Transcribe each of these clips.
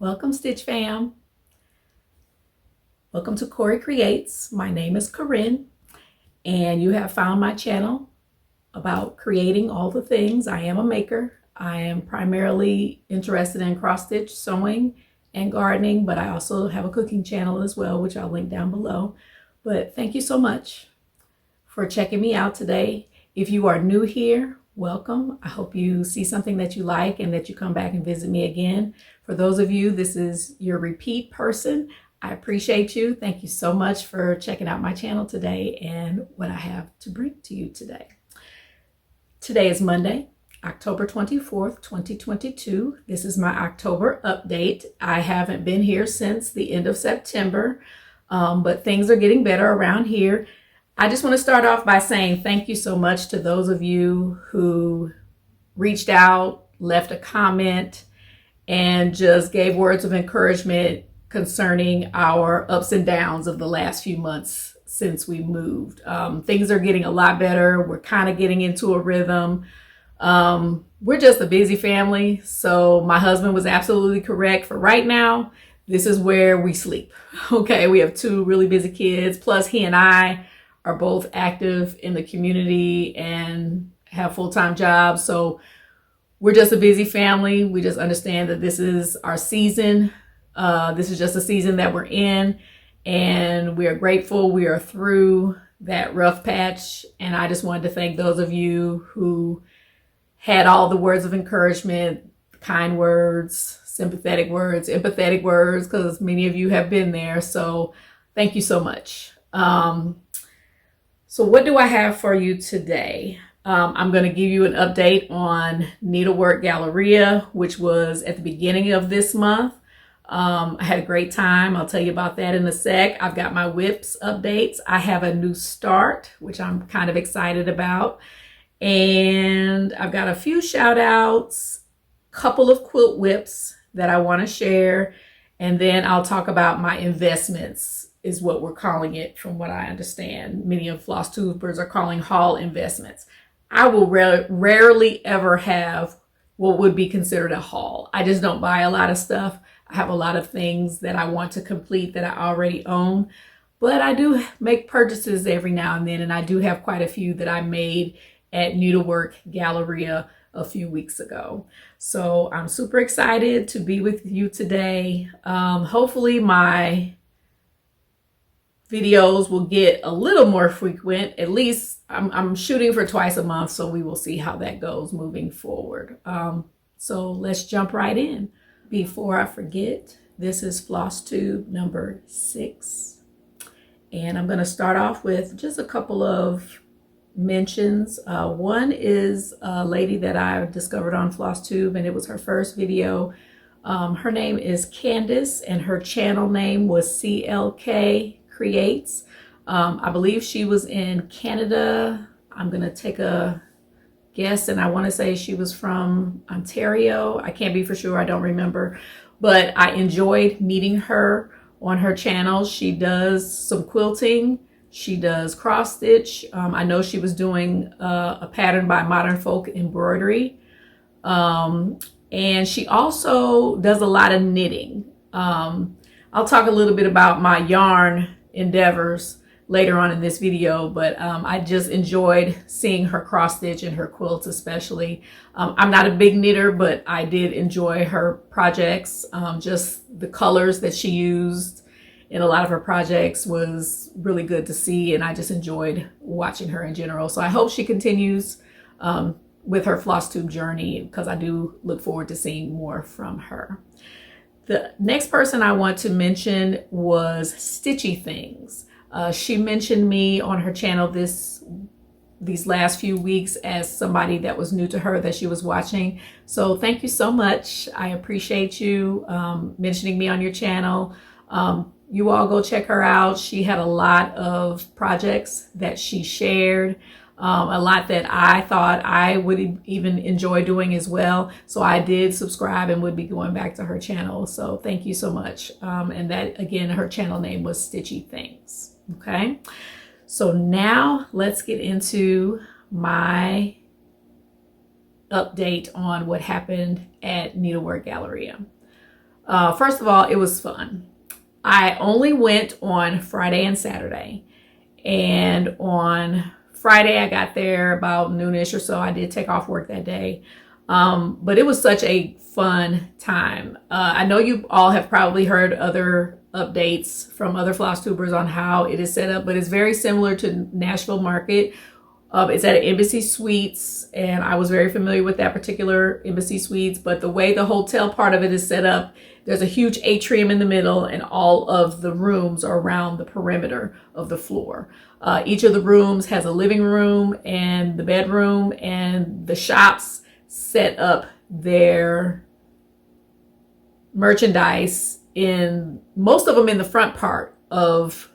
Welcome, Stitch fam. Welcome to CoryCreates. My name is Corinne, and you have found my channel about creating all the things. I am a maker. I am primarily interested in cross-stitch, sewing, and gardening, but I also have a cooking channel as well, which I'll link down below. But thank you so much for checking me out today. If you are new here, welcome. I hope you see something that you like and that you come back and visit me again. For those of you, this is your repeat person. I appreciate you. Thank you so much for checking out my channel today and what I have to bring to you today. Today is Monday, October 24th, 2022. This is my October update. I haven't been here since the end of September, but things are getting better around here. I just want to start off by saying thank you so much to those of you who reached out, left a comment, and just gave words of encouragement concerning our ups and downs of the last few months since we moved. Things are getting a lot better. We're kind of getting into a rhythm. We're just a busy family. So my husband was absolutely correct. For right now, this is where we sleep. Okay, we have two really busy kids. Plus he and I are both active in the community and have full-time jobs. So we're just a busy family. We just understand that this is our season. This is just a season that we're in, and we are grateful we are through that rough patch. And I just wanted to thank those of you who had all the words of encouragement, kind words, sympathetic words, empathetic words, because many of you have been there. So thank you so much. So what do I have for you today? I'm going to give you an update on Needlework Galleria, which was at the beginning of this month. I had a great time. I'll tell you about that in a sec. I've got my whips updates. I have a new start, which I'm kind of excited about. And I've got a few shout outs, couple of quilt whips that I want to share. And then I'll talk about my investments, is what we're calling it from what I understand. Many of Flosstubers are calling haul investments. I will rarely ever have what would be considered a haul. I just don't buy a lot of stuff. I have a lot of things that I want to complete that I already own, but I do make purchases every now and then, and I do have quite a few that I made at Needlework Galleria a few weeks ago. So I'm super excited to be with you today. Hopefully my videos will get a little more frequent. At least I'm shooting for twice a month, so we will see how that goes moving forward. So let's jump right in. Before I forget, this is Flosstube number 6. And I'm going to start off with just a couple of mentions. One is a lady that I discovered on Flosstube, and it was her first video. Her name is Candace, and her channel name was CoryCreates. I believe she was in Canada. I'm going to take a guess, and I want to say she was from Ontario. I can't be for sure. I don't remember. But I enjoyed meeting her on her channel. She does some quilting. She does cross stitch. I know she was doing a pattern by Modern Folk Embroidery. And she also does a lot of knitting. I'll talk a little bit about my yarn endeavors later on in this video, but I just enjoyed seeing her cross stitch and her quilts especially. I'm not a big knitter, but I did enjoy her projects. Just the colors that she used in a lot of her projects was really good to see, and I just enjoyed watching her in general. So I hope she continues with her Flosstube journey, because I do look forward to seeing more from her. The next person I want to mention was Stitchy Things. She mentioned me on her channel these last few weeks as somebody that was new to her that she was watching. So thank you so much. I appreciate you mentioning me on your channel. You all go check her out. She had a lot of projects that she shared. A lot that I thought I would even enjoy doing as well. So I did subscribe and would be going back to her channel. So thank you so much. And that, again, her channel name was Stitchy Things. Okay. So now let's get into my update on what happened at Needlework Galleria. First of all, it was fun. I only went on Friday and Saturday. And on Friday, I got there about noonish or so. I did take off work that day. But it was such a fun time. I know you all have probably heard other updates from other Flosstubers on how it is set up, but it's very similar to Nashville Market. It's at Embassy Suites, and I was very familiar with that particular Embassy Suites, but the way the hotel part of it is set up, there's a huge atrium in the middle, and all of the rooms are around the perimeter of the floor. Each of the rooms has a living room and the bedroom, and the shops set up their merchandise in most of them in the front part of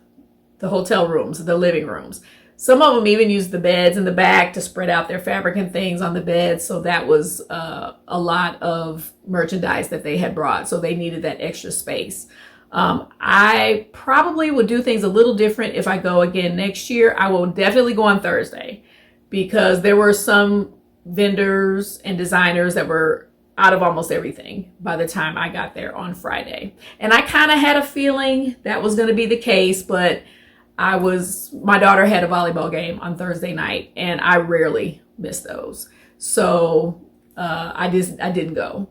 the hotel rooms, the living rooms. Some of them even use the beds in the back to spread out their fabric and things on the beds. So that was a lot of merchandise that they had brought. So they needed that extra space. I probably would do things a little different if I go again next year. I will definitely go on Thursday because there were some vendors and designers that were out of almost everything by the time I got there on Friday. And I kind of had a feeling that was going to be the case, but my daughter had a volleyball game on Thursday night, and I rarely miss those. So I didn't go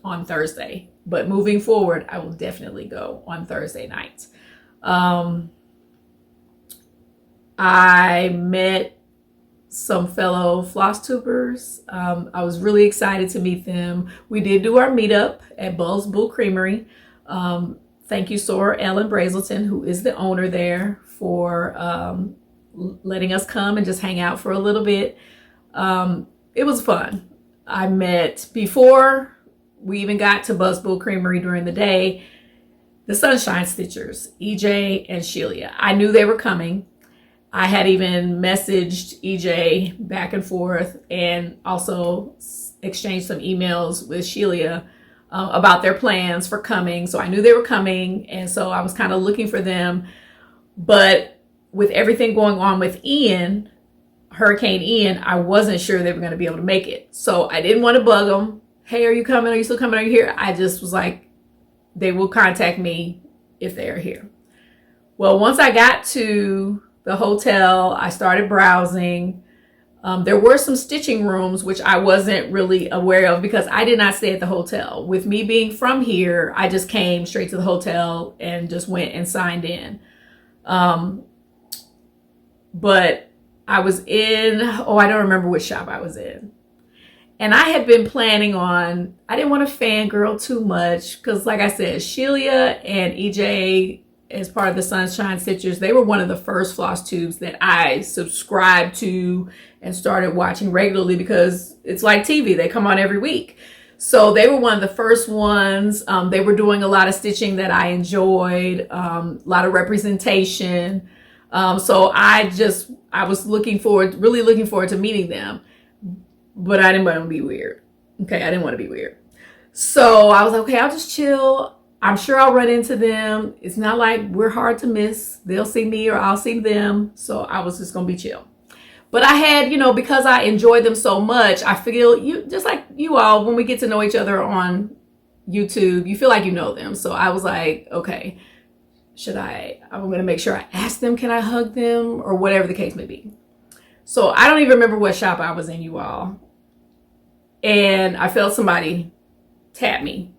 on Thursday, but moving forward, I will definitely go on Thursday nights. I met some fellow Flosstubers. I was really excited to meet them. We did do our meetup at Buzz Bull Creamery. Thank you, Sora Ellen Brazelton, who is the owner there, for letting us come and just hang out for a little bit. It was fun. I met, before we even got to Buzz Bull Creamery during the day, the Sunshine Stitchers, EJ and Sheila. I knew they were coming. I had even messaged EJ back and forth and also exchanged some emails with Sheila about their plans for coming. So I knew they were coming, and so I was kind of looking for them. But with everything going on with Ian, Hurricane Ian, I wasn't sure they were going to be able to make it. So I didn't want to bug them. Hey, are you coming? Are you still coming? Are you here? I just was like, they will contact me if they are here. Well, once I got to the hotel, I started browsing. There were some stitching rooms, which I wasn't really aware of because I did not stay at the hotel. With me being from here, I just came straight to the hotel and just went and signed in. But I was in, I don't remember which shop I was in. And I had been planning on, I didn't want to fangirl too much because, like I said, Sheila and EJ, as part of the Sunshine Stitchers, they were one of the first Flosstubes that I subscribed to and started watching regularly because it's like TV. They come on every week. So they were one of the first ones. They were doing a lot of stitching that I enjoyed, a lot of representation. So I was really looking forward to meeting them, but I didn't want to be weird. Okay, I didn't want to be weird. So I was like, okay, I'll just chill. I'm sure I'll run into them. It's not like we're hard to miss. They'll see me or I'll see them. So I was just going to be chill. But I had, because I enjoyed them so much, I feel just like you all, when we get to know each other on YouTube, you feel like you know them. So I was like, okay, I'm going to make sure I ask them, can I hug them, or whatever the case may be. So I don't even remember what shop I was in, you all. And I felt somebody tap me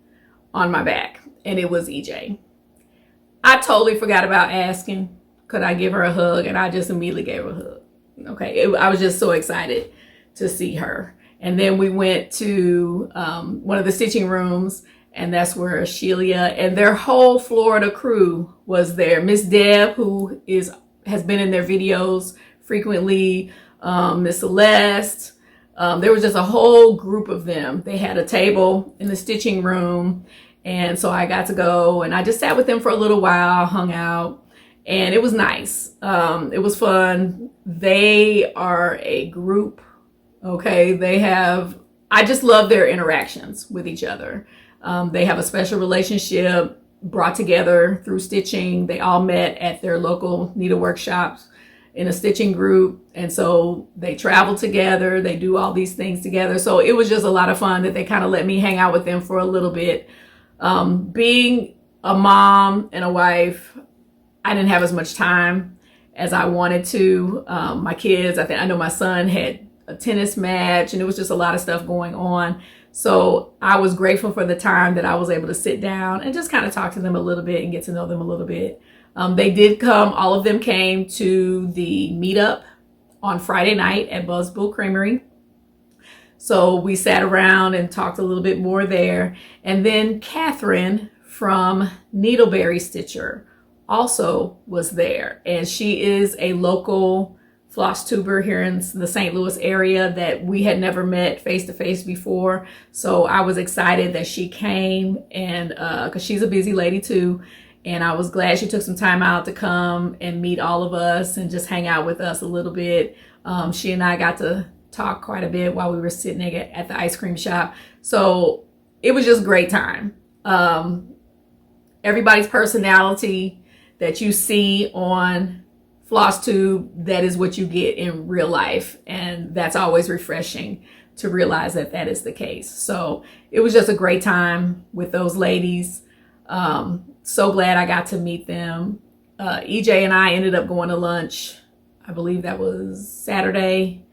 on my back. And it was EJ. I totally forgot about asking, could I give her a hug? And I just immediately gave her a hug. Okay, I was just so excited to see her. And then we went to one of the stitching rooms, and that's where Sheila and their whole Florida crew was there. Miss Deb, who has been in their videos frequently, Miss Celeste. There was just a whole group of them. They had a table in the stitching room. And so I got to go and I just sat with them for a little while, hung out, and it was nice. It was fun. They are a group. Okay. I just love their interactions with each other. They have a special relationship brought together through stitching. They all met at their local needlework shops in a stitching group. And so they travel together. They do all these things together. So it was just a lot of fun that they kind of let me hang out with them for a little bit. Being a mom and a wife, I didn't have as much time as I wanted to. My kids, I know my son had a tennis match, and it was just a lot of stuff going on. So I was grateful for the time that I was able to sit down and just kind of talk to them a little bit and get to know them a little bit. They did come, all of them came to the meetup on Friday night at Buzzbull Creamery. So we sat around and talked a little bit more there. And then Catherine from Needleberry Stitcher also was there. And she is a local Flosstuber here in the St. Louis area that we had never met face to face before. So I was excited that she came, and because she's a busy lady too. And I was glad she took some time out to come and meet all of us and just hang out with us a little bit. She and I got to talk quite a bit while we were sitting at the ice cream shop. So it was just a great time. Everybody's personality that you see on Flosstube, that is what you get in real life. And that's always refreshing to realize that that is the case. So it was just a great time with those ladies. So glad I got to meet them. EJ and I ended up going to lunch. I believe that was Saturday.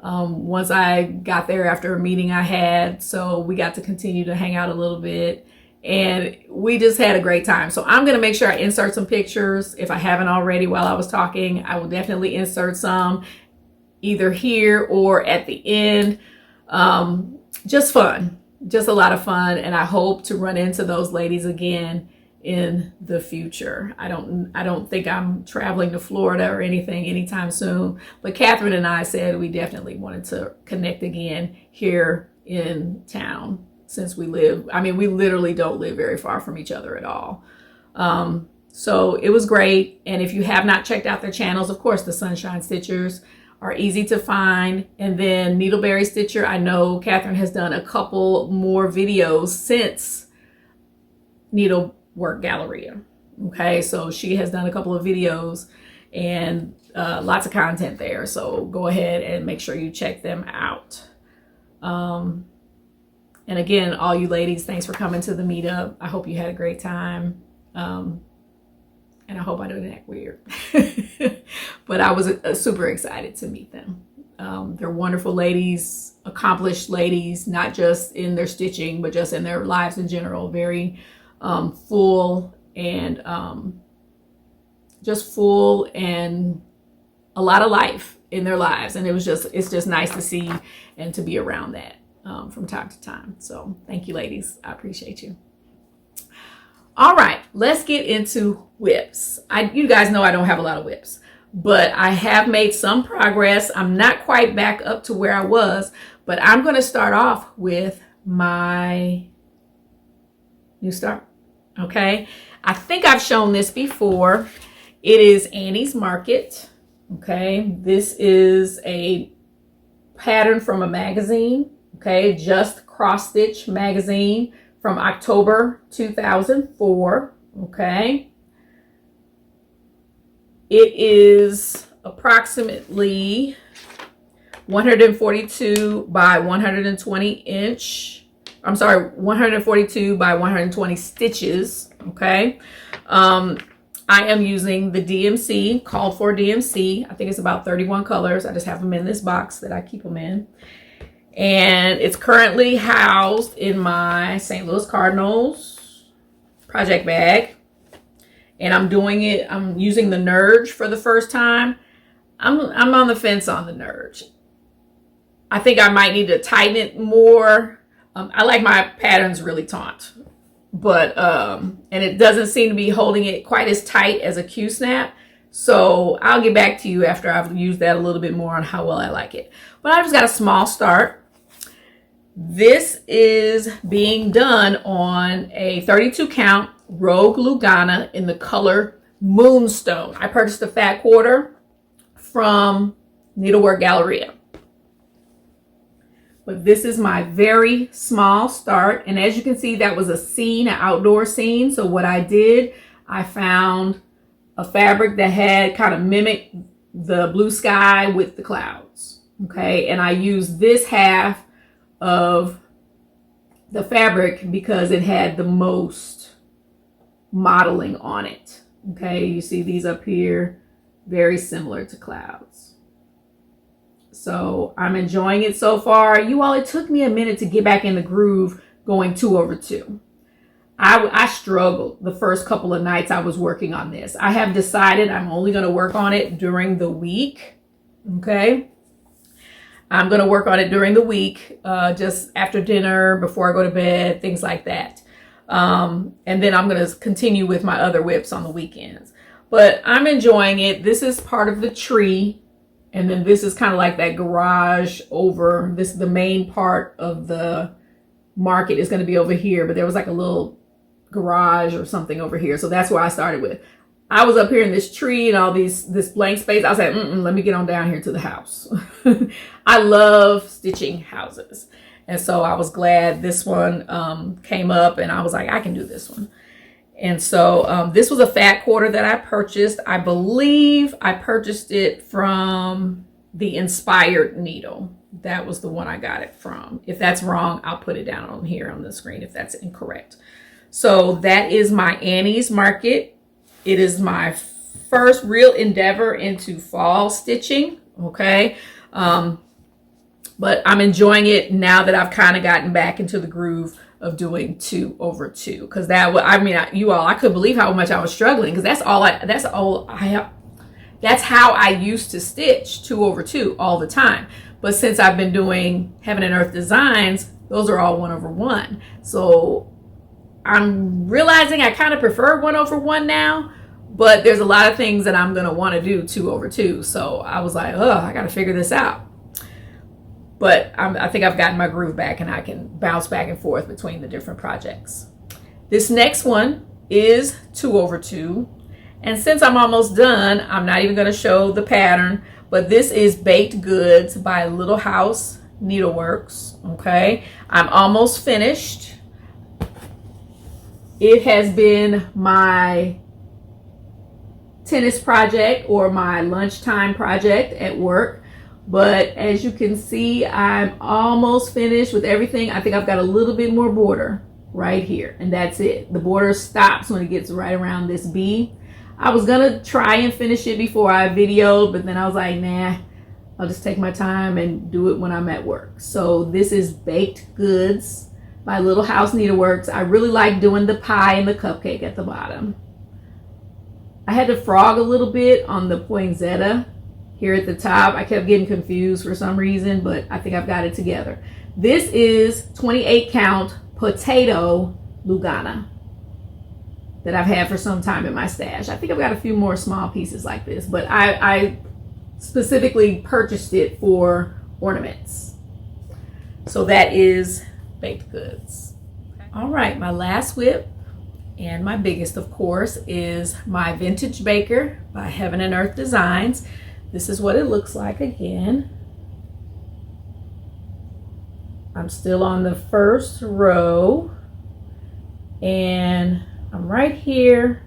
Once I got there after a meeting I had, so we got to continue to hang out a little bit, and we just had a great time. So I'm going to make sure I insert some pictures. If I haven't already while I was talking, I will definitely insert some either here or at the end. Just fun, just a lot of fun. And I hope to run into those ladies again in the future. I don't think I'm traveling to Florida or anything anytime soon, but Catherine and I said we definitely wanted to connect again here in town, since we literally don't live very far from each other at all. So it was great. And if you have not checked out their channels, of course, the Sunshine Stitchers are easy to find. And then Needleberry Stitcher, I know Catherine has done a couple more videos since Needlework Galleria. Okay, so she has done a couple of videos and lots of content there. So go ahead and make sure you check them out. And again, all you ladies, thanks for coming to the meetup. I hope you had a great time. And I hope I didn't act weird. But I was super excited to meet them. They're wonderful ladies, accomplished ladies, not just in their stitching, but just in their lives in general. Very full and just full and a lot of life in their lives. And it's just nice to see and to be around that from time to time. So thank you, ladies. I appreciate you. All right, let's get into whips. You guys know I don't have a lot of whips, but I have made some progress. I'm not quite back up to where I was, but I'm going to start off with my new start. Okay, I think I've shown this before. It is Annie's Market. Okay, this is a pattern from a magazine. Okay, Just Cross Stitch magazine from October 2004. Okay, it is approximately 142 by 120 inch. I'm sorry, 142 by 120 stitches. Okay, I am using the DMC, called for DMC. I think it's about 31 colors. I just have them in this box that I keep them in. And it's currently housed in my St. Louis Cardinals project bag. And I'm using the Nerge for the first time. I'm on the fence on the Nerge. I think I might need to tighten it more. I like my patterns really taut. But, and it doesn't seem to be holding it quite as tight as a Q-snap. So I'll get back to you after I've used that a little bit more on how well I like it. But I just got a small start. This is being done on a 32 count Rogue Lugana in the color Moonstone. I purchased a fat quarter from Needlework Galleria. But this is my very small start. And as you can see, that was a scene, an outdoor scene. So what I did, I found a fabric that had kind of mimicked the blue sky with the clouds. Okay, and I used this half of the fabric because it had the most modeling on it. Okay, you see these up here, very similar to clouds. So I'm enjoying it so far. You all, it took me a minute to get back in the groove going 2/2. I struggled the first couple of nights I was working on this. I have decided I'm only going to work on it during the week. Okay. I'm going to work on it during the week, just after dinner, before I go to bed, things like that. And then I'm going to continue with my other whips on the weekends. But I'm enjoying it. This is part of the tree. And then this is kind of like that garage over. This is the main part of the market is going to be over here. But there was like a little garage or something over here. So that's where I started with. I was up here in this tree and all this blank space. I was like, let me get on down here to the house. I love stitching houses. And so I was glad this one came up and I was like, I can do this one. And so this was a fat quarter that I purchased. I believe I purchased it from the Inspired Needle. That was the one I got it from. If that's wrong, I'll put it down on here on the screen if that's incorrect. So that is my Annie's Market. It is my first real endeavor into fall stitching. Okay. But I'm enjoying it now that I've kind of gotten back into the groove of doing 2/2, because that was, I mean, you all, I couldn't believe how much I was struggling, because that's how I used to stitch 2/2 all the time. But since I've been doing Heaven and Earth Designs, those are all 1/1. So I'm realizing I kind of prefer 1/1 now, but there's a lot of things that I'm going to want to do 2/2. So I was like, oh, I got to figure this out. But I think I've gotten my groove back and I can bounce back and forth between the different projects. This next one is 2/2. And since I'm almost done, I'm not even going to show the pattern, but this is Baked Goods by Little House Needleworks. Okay. I'm almost finished. It has been my tennis project or my lunchtime project at work. But as you can see, I'm almost finished with everything. I think I've got a little bit more border right here, and that's it. The border stops when it gets right around this B. I was gonna try and finish it before I videoed, but then I was like, nah, I'll just take my time and do it when I'm at work. So this is Baked Goods by Little House Needleworks. I really like doing the pie and the cupcake at the bottom. I had to frog a little bit on the poinsettia here at the top. I kept getting confused for some reason, but I think I've got it together. This is 28 count potato Lugana that I've had for some time in my stash. I think I've got a few more small pieces like this, but I specifically purchased it for ornaments. So that is Baked Goods. All right, my last whip, and my biggest of course, is my Vintage Baker by Heaven and Earth Designs. This is what it looks like again. I'm still on the first row and I'm right here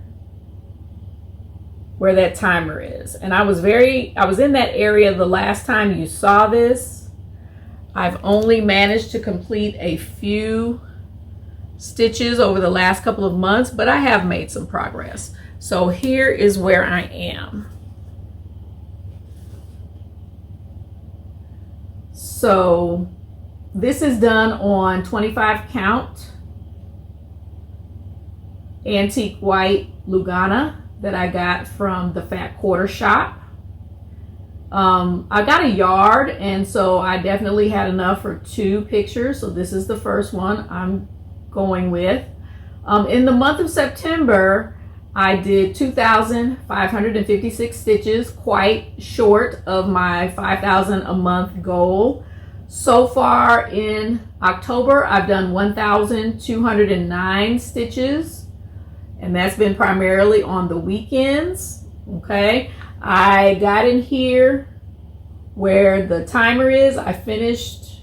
where that timer is. And I was in that area the last time you saw this. I've only managed to complete a few stitches over the last couple of months, but I have made some progress. So here is where I am. So this is done on 25 count antique white Lugana that I got from the Fat Quarter shop. I got a yard, and so I definitely had enough for 2 pictures. So this is the first one I'm going with. In the month of September, I did 2,556 stitches, quite short of my 5,000 a month goal. So far in October, I've done 1,209 stitches, and that's been primarily on the weekends. Okay, I got in here where the timer is. I finished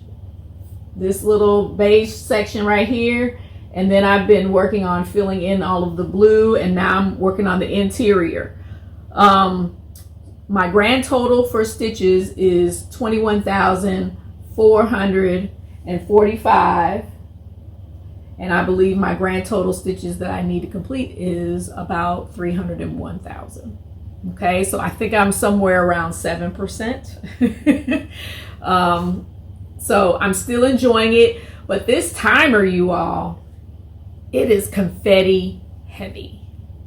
this little beige section right here, and then I've been working on filling in all of the blue, and now I'm working on the interior. My grand total for stitches is 21,445. And I believe my grand total stitches that I need to complete is about 301,000. Okay, so I think I'm somewhere around 7%. So I'm still enjoying it, but this timer, you all, it is confetti heavy.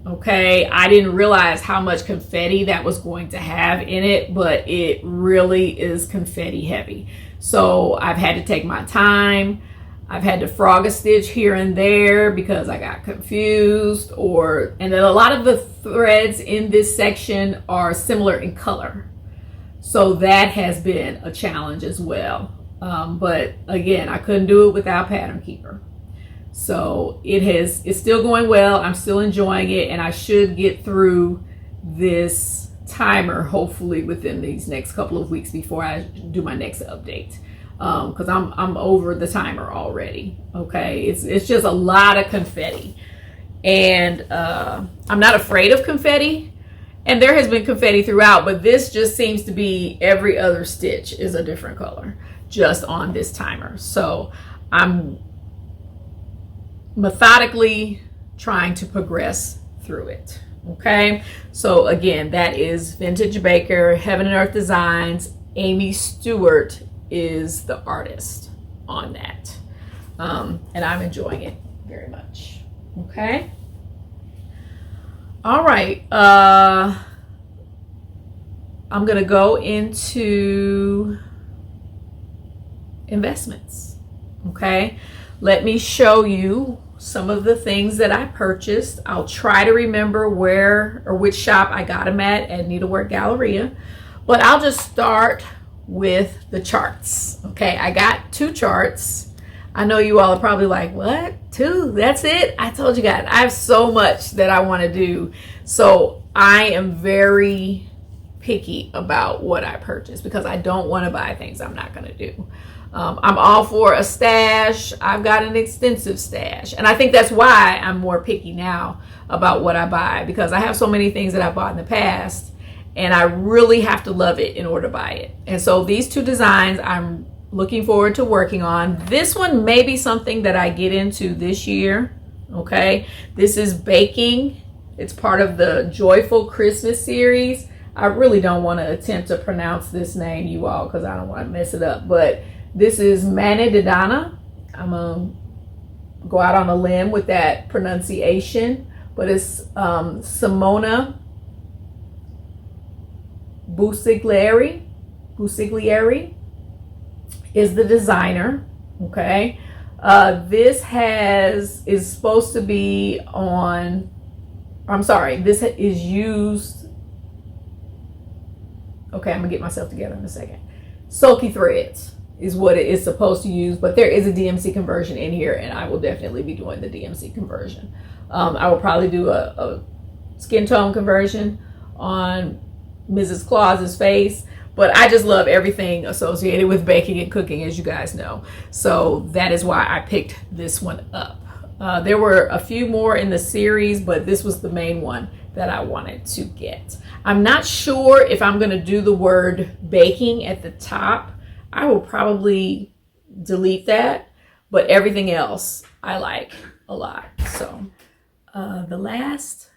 Okay, I didn't realize how much confetti that was going to have in it, but it really is confetti heavy. So I've had to take my time. I've had to frog a stitch here and there because I got confused, and then a lot of the threads in this section are similar in color. So that has been a challenge as well. But again, I couldn't do it without Pattern Keeper. So it's still going well. I'm still enjoying it, and I should get through this timer hopefully within these next couple of weeks before I do my next update. Because I'm over the timer already. Okay, it's just a lot of confetti, and I'm not afraid of confetti, and there has been confetti throughout, but this just seems to be every other stitch is a different color just on this timer. So I'm methodically trying to progress through it. Okay, so again, that is Vintage Baker, Heaven and Earth Designs. Amy Stewart is the artist on that, and I'm enjoying it very much. Okay, all right, I'm gonna go into investments. Okay, let me show you some of the things that I purchased. I'll try to remember where or which shop I got them at Needlework Galleria, but I'll just start with the charts. Okay, I got 2 charts. I know you all are probably like, what? 2? That's it? I told you guys, I have so much that I want to do. So I am very picky about what I purchase because I don't want to buy things I'm not going to do. I'm all for a stash. I've got an extensive stash. And I think that's why I'm more picky now about what I buy, because I have so many things that I bought in the past and I really have to love it in order to buy it. And so these 2 designs I'm looking forward to working on. This one may be something that I get into this year. Okay, this is baking. It's part of the Joyful Christmas series. I really don't want to attempt to pronounce this name, you all, because I don't want to mess it up. But this is Manedana. I'm going to go out on a limb with that pronunciation. But it's Simona Busiglieri is the designer. Okay, this is supposed to be on. I'm sorry, this is used. Okay, I'm gonna get myself together in a second. Sulky threads is what it is supposed to use, but there is a DMC conversion in here, and I will definitely be doing the DMC conversion. I will probably do a skin tone conversion on Mrs. Claus's face, but I just love everything associated with baking and cooking, as you guys know. So that is why I picked this one up. There were a few more in the series, but this was the main one that I wanted to get. I'm not sure if I'm going to do the word baking at the top. I will probably delete that, but everything else I like a lot. So the last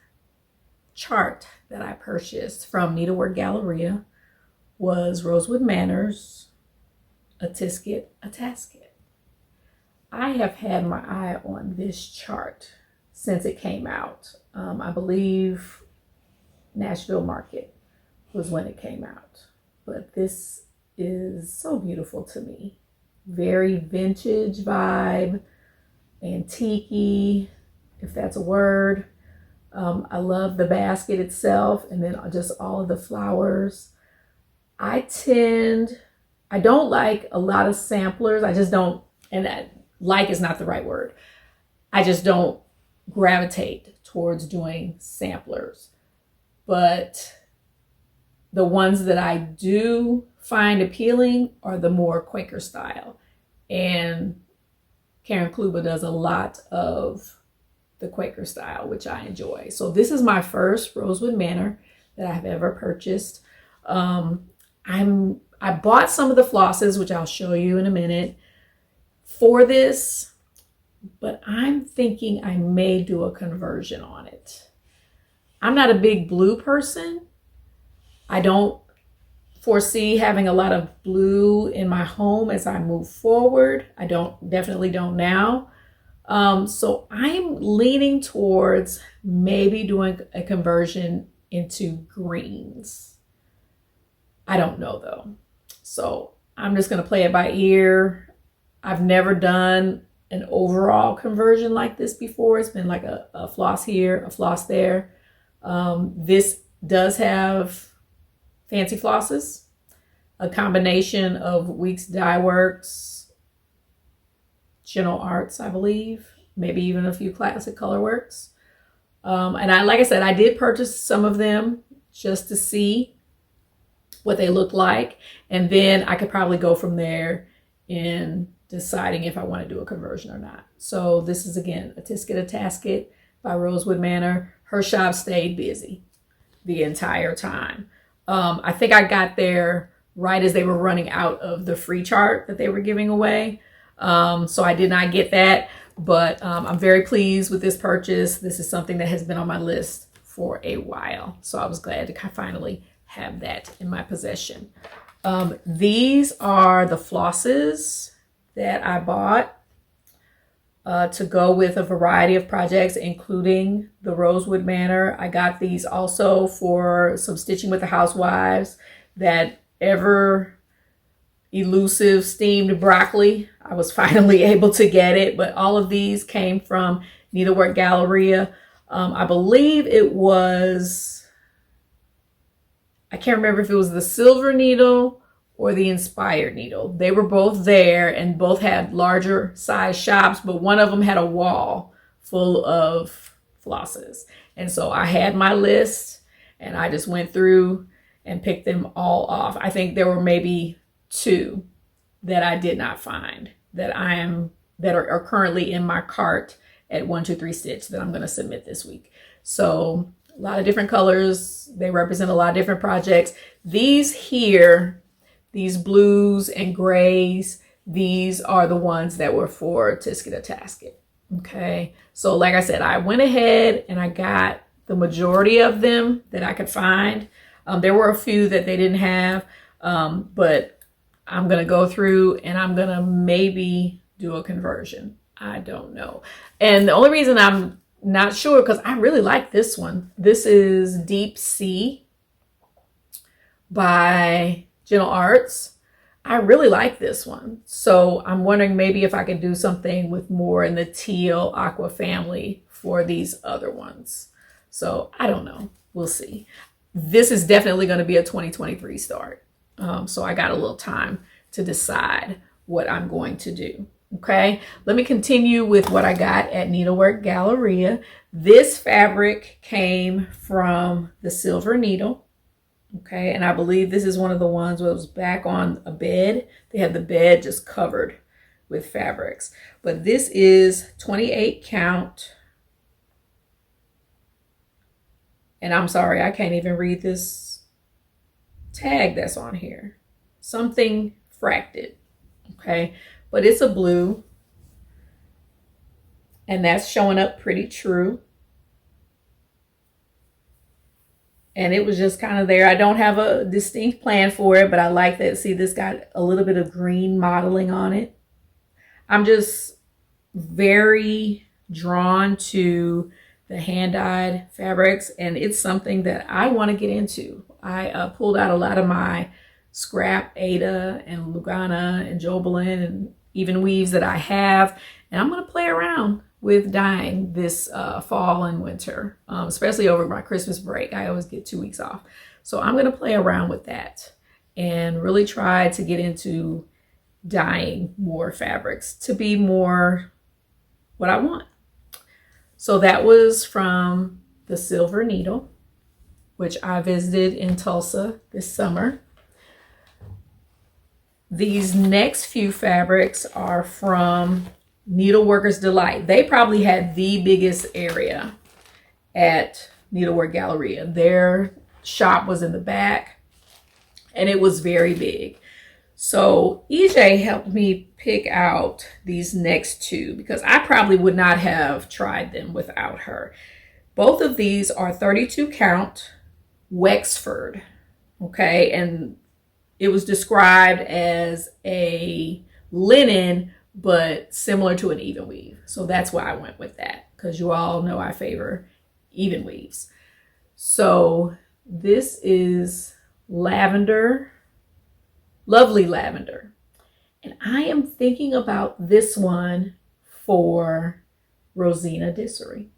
chart that I purchased from Needlework Galleria was Rosewood Manors, a Tisket, a Tasket. I have had my eye on this chart since it came out. I believe Nashville Market was when it came out. But this is so beautiful to me. Very vintage vibe, antique-y, if that's a word. I love the basket itself, and then just all of the flowers. I don't like a lot of samplers. I just don't, and that like is not the right word. I just don't gravitate towards doing samplers. But the ones that I do find appealing are the more Quaker style. And Karen Kluba does a lot of the Quaker style, which I enjoy. So this is my first Rosewood Manor that I have ever purchased. I bought some of the flosses, which I'll show you in a minute. For this, but I'm thinking I may do a conversion on it. I'm not a big blue person. I don't foresee having a lot of blue in my home as I move forward. I definitely don't now. So I'm leaning towards maybe doing a conversion into greens. I don't know though. So I'm just going to play it by ear. I've never done an overall conversion like this before. It's been like a floss here, a floss there. This does have fancy flosses, a combination of Weeks Dye Works, General Arts, I believe, maybe even a few Classic Color Works. And like I said, I did purchase some of them just to see what they look like. And then I could probably go from there in deciding if I want to do a conversion or not. So this is, again, a Tisket a Tasket by Rosewood Manor. Her shop stayed busy the entire time. I think I got there right as they were running out of the free chart that they were giving away. So I did not get that, but I'm very pleased with this purchase. This is something that has been on my list for a while. So I was glad to finally have that in my possession. These are the flosses that I bought to go with a variety of projects, including the Rosewood Manor. I got these also for some Stitching with the Housewives, that ever elusive steamed broccoli. I was finally able to get it, but all of these came from Needlework Galleria. I believe it was, I can't remember if it was the Silver Needle or the Inspired Needle. They were both there and both had larger size shops, but one of them had a wall full of flosses. And so I had my list and I just went through and picked them all off. I think there were maybe 2 that I did not find that are currently in my cart at 123 Stitch that I'm going to submit this week. So a lot of different colors. They represent a lot of different projects. These here, these blues and grays, these are the ones that were for Tisket a Tasket. Okay. So like I said, I went ahead and I got the majority of them that I could find. There were a few that they didn't have, but I'm going to go through and I'm going to maybe do a conversion. I don't know. And the only reason I'm not sure, because I really like this one. This is Deep Sea by General Arts. I really like this one. So I'm wondering maybe if I could do something with more in the teal aqua family for these other ones. So I don't know. We'll see. This is definitely going to be a 2023 start. So I got a little time to decide what I'm going to do. Okay, let me continue with what I got at Needlework Galleria. This fabric came from the Silver Needle. Okay, and I believe this is one of the ones where it was back on a bed. They had the bed just covered with fabrics. But this is 28 count. And I'm sorry, I can't even read this tag that's on here. Something fracted. Okay, but it's a blue. And that's showing up pretty true. And it was just kind of there. I don't have a distinct plan for it, but I like that. See, this got a little bit of green modeling on it. I'm just very drawn to the hand-dyed fabrics, and it's something that I want to get into. I pulled out a lot of my scrap Ada and Lugana and Jobelin and even weaves that I have, and I'm going to play around with dyeing this fall and winter, especially over my Christmas break. I always get 2 weeks off. So I'm going to play around with that and really try to get into dyeing more fabrics to be more what I want. So that was from the Silver Needle, which I visited in Tulsa this summer. These next few fabrics are from Needleworker's Delight. They probably had the biggest area at Needlework Galleria. Their shop was in the back and it was very big. So EJ helped me pick out these next two because I probably would not have tried them without her. Both of these are 32 count Wexford, okay? And it was described as a linen, but similar to an even weave. So that's why I went with that, because you all know I favor even weaves. So this is lavender, lovely lavender. And I am thinking about this one for Rosina Dissery.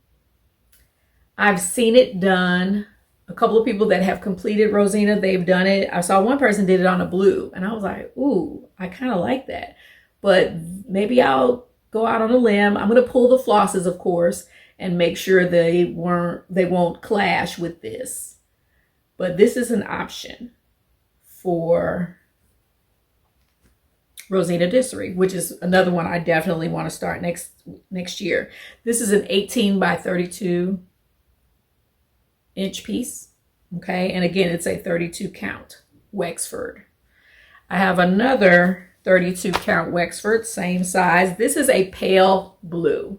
I've seen it done. A couple of people that have completed Rosina, they've done it. I saw one person did it on a blue, and I was like, ooh, I kind of like that. But maybe I'll go out on a limb. I'm going to pull the flosses, of course, and make sure they won't clash with this. But this is an option for Rosina Dissery, which is another one I definitely want to start next year. This is an 18 by 32 inch piece, okay? And again, it's a 32 count Wexford. I have another 32 count Wexford, same size. This is a pale blue.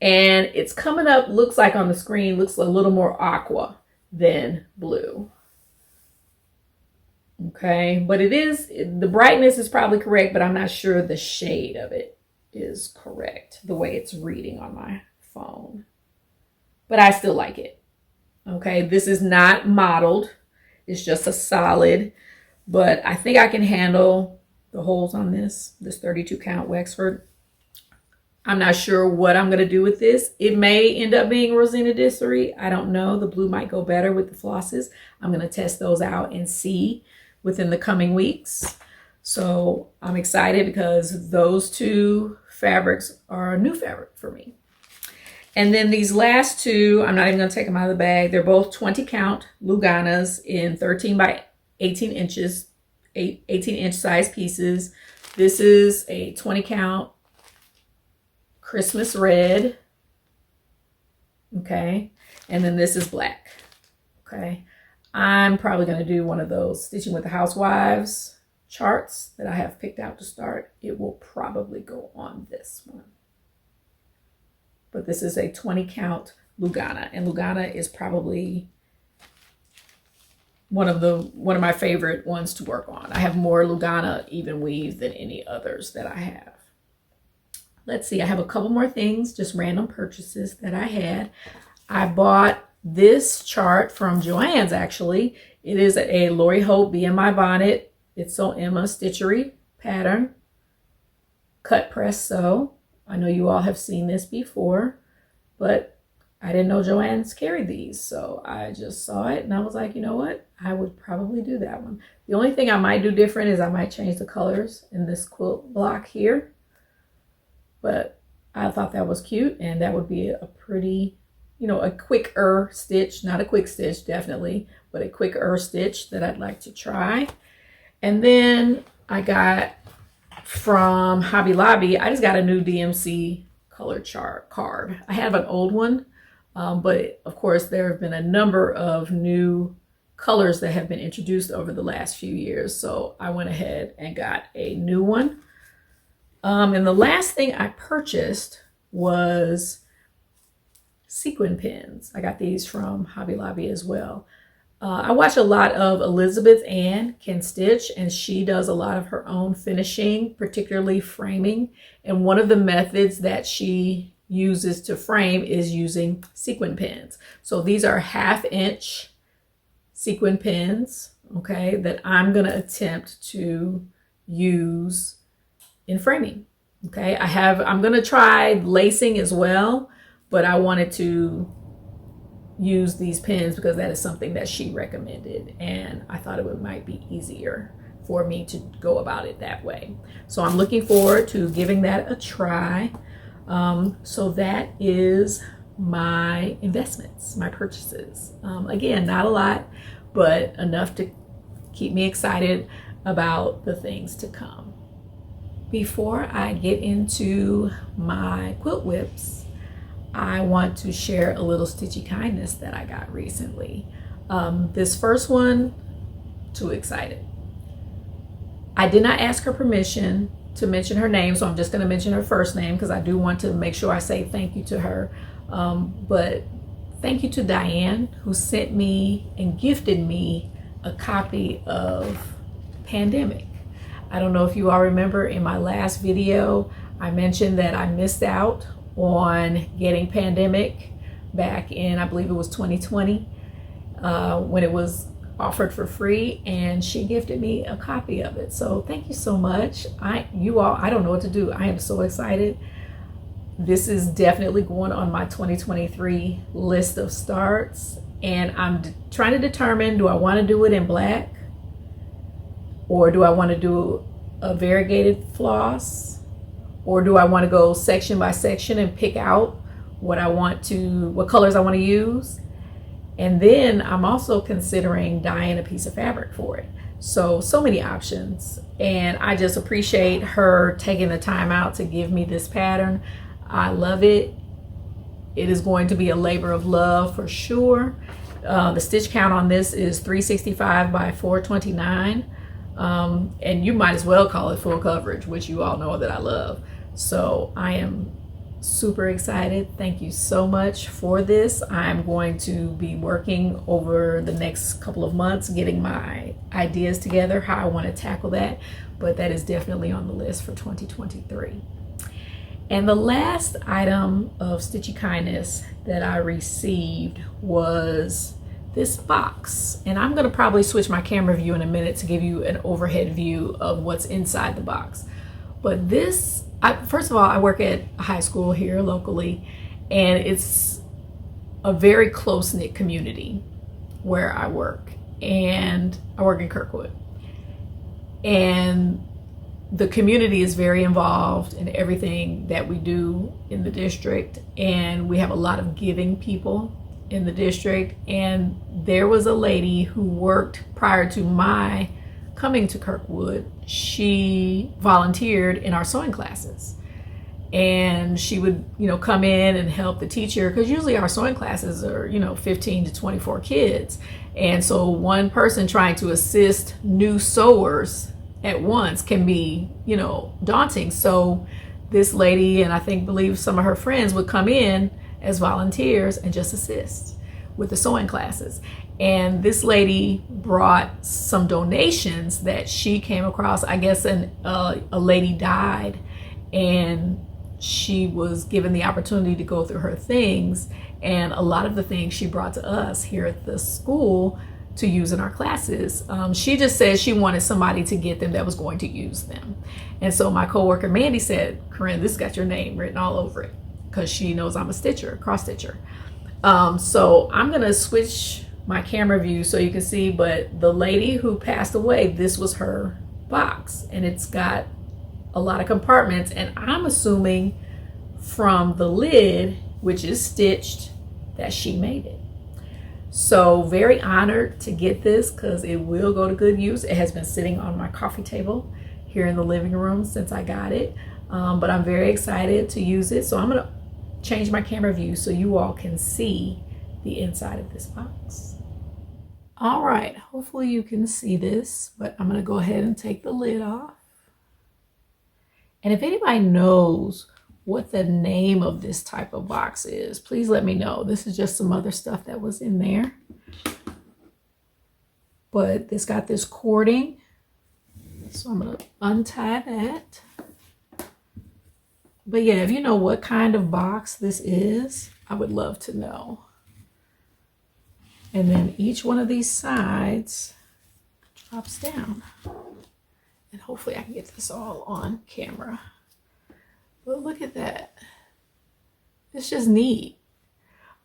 And it's coming up, looks like on the screen, looks a little more aqua than blue. Okay, but it is, the brightness is probably correct, but I'm not sure the shade of it is correct, the way it's reading on my phone. But I still like it. Okay, this is not mottled. It's just a solid, but I think I can handle the holes on this 32 count Wexford. I'm not sure what I'm going to do with this. It may end up being Rosina Dissery. I don't know. The blue might go better with the flosses. I'm going to test those out and see within the coming weeks. So I'm excited because those two fabrics are a new fabric for me. And then these last two, I'm not even going to take them out of the bag. They're both 20 count Luganas in 13 by 18 inches, 18 inch size pieces. This is a 20 count Christmas red. Okay. And then this is black. Okay. I'm probably going to do one of those Stitching with the Housewives charts that I have picked out to start. It will probably go on this one. But this is a 20 count Lugana, and Lugana is probably one of my favorite ones to work on. I have more Lugana even weave than any others that I have. Let's see, I have a couple more things, just random purchases that I had. I bought this chart from Joann's actually. It is a Lori Hope Be in My Bonnet. It's so Emma Stitchery pattern. Cut press sew. I know you all have seen this before, but I didn't know Joann's carried these. So I just saw it and I was like, you know what? I would probably do that one. The only thing I might do different is I might change the colors in this quilt block here. But I thought that was cute, and that would be a pretty, a quicker stitch, not a quick stitch definitely, but a quicker stitch that I'd like to try. And then I got from Hobby Lobby, I just got a new DMC color chart card. I have an old one, but of course there have been a number of new colors that have been introduced over the last few years. So I went ahead and got a new one. And the last thing I purchased was sequin pins. I got these from Hobby Lobby as well. I watch a lot of Elizabeth Ann Can Stitch, and she does a lot of her own finishing, particularly framing. And one of the methods that she uses to frame is using sequin pins. So these are 1/2 inch sequin pins, okay, that I'm going to attempt to use in framing. Okay, I'm going to try lacing as well, but I wanted to use these pins because that is something that she recommended, and I thought it might be easier for me to go about it that way. So I'm looking forward to giving that a try. So that is my investments, my purchases. Again, not a lot, but enough to keep me excited about the things to come. Before I get into my quilt whips, I want to share a little Stitchy kindness that I got recently. This first one, too excited. I did not ask her permission to mention her name, so I'm just going to mention her first name because I do want to make sure I say thank you to her. But thank you to Diane, who sent me and gifted me a copy of Pandemic. I don't know if you all remember, in my last video I mentioned that I missed out on getting Pandemic back in, I believe it was 2020, when it was offered for free, and she gifted me a copy of it. So thank you so much. You all, I don't know what to do. I am so excited. This is definitely going on my 2023 list of starts, and I'm trying to determine, do I want to do it in black, or do I want to do a variegated floss, or do I want to go section by section and pick out what colors I want to use? And then I'm also considering dyeing a piece of fabric for it. So many options. And I just appreciate her taking the time out to give me this pattern. I love it. It is going to be a labor of love for sure. The stitch count on this is 365 by 429. And you might as well call it full coverage, which you all know that I love. So I am super excited. Thank you so much for this. I'm going to be working over the next couple of months getting my ideas together, how I want to tackle that, but that is definitely on the list for 2023. And the last item of Stitchy kindness that I received was this box, and I'm going to probably switch my camera view in a minute to give you an overhead view of what's inside the box. But this, first of all, I work at a high school here locally, and it's a very close-knit community where I work, and I work in Kirkwood, and the community is very involved in everything that we do in the district, and we have a lot of giving people in the district. And there was a lady who worked prior to my coming to Kirkwood. She volunteered in our sewing classes, and she would, come in and help the teacher, because usually our sewing classes are 15 to 24 kids, and so one person trying to assist new sewers at once can be daunting. So this lady, and I believe some of her friends, would come in as volunteers and just assist with the sewing classes. And this lady brought some donations that she came across. I guess a lady died, and she was given the opportunity to go through her things, and a lot of the things she brought to us here at the school to use in our classes. She just said she wanted somebody to get them that was going to use them. And so my coworker Mandy said, "Corinne, this got your name written all over it," because she knows I'm a stitcher, cross stitcher. So I'm gonna switch my camera view so you can see, but the lady who passed away, this was her box, and it's got a lot of compartments, and I'm assuming from the lid, which is stitched, that she made it. So very honored to get this, because it will go to good use. It has been sitting on my coffee table here in the living room since I got it, but I'm very excited to use it. So I'm gonna change my camera view so you all can see the inside of this box. All right, hopefully you can see this, but I'm gonna go ahead and take the lid off. And if anybody knows what the name of this type of box is, please let me know. This is just some other stuff that was in there. But it's got this cording, so I'm gonna untie that. But yeah, if you know what kind of box this is, I would love to know. And then each one of these sides drops down. And hopefully I can get this all on camera. But look at that. It's just neat.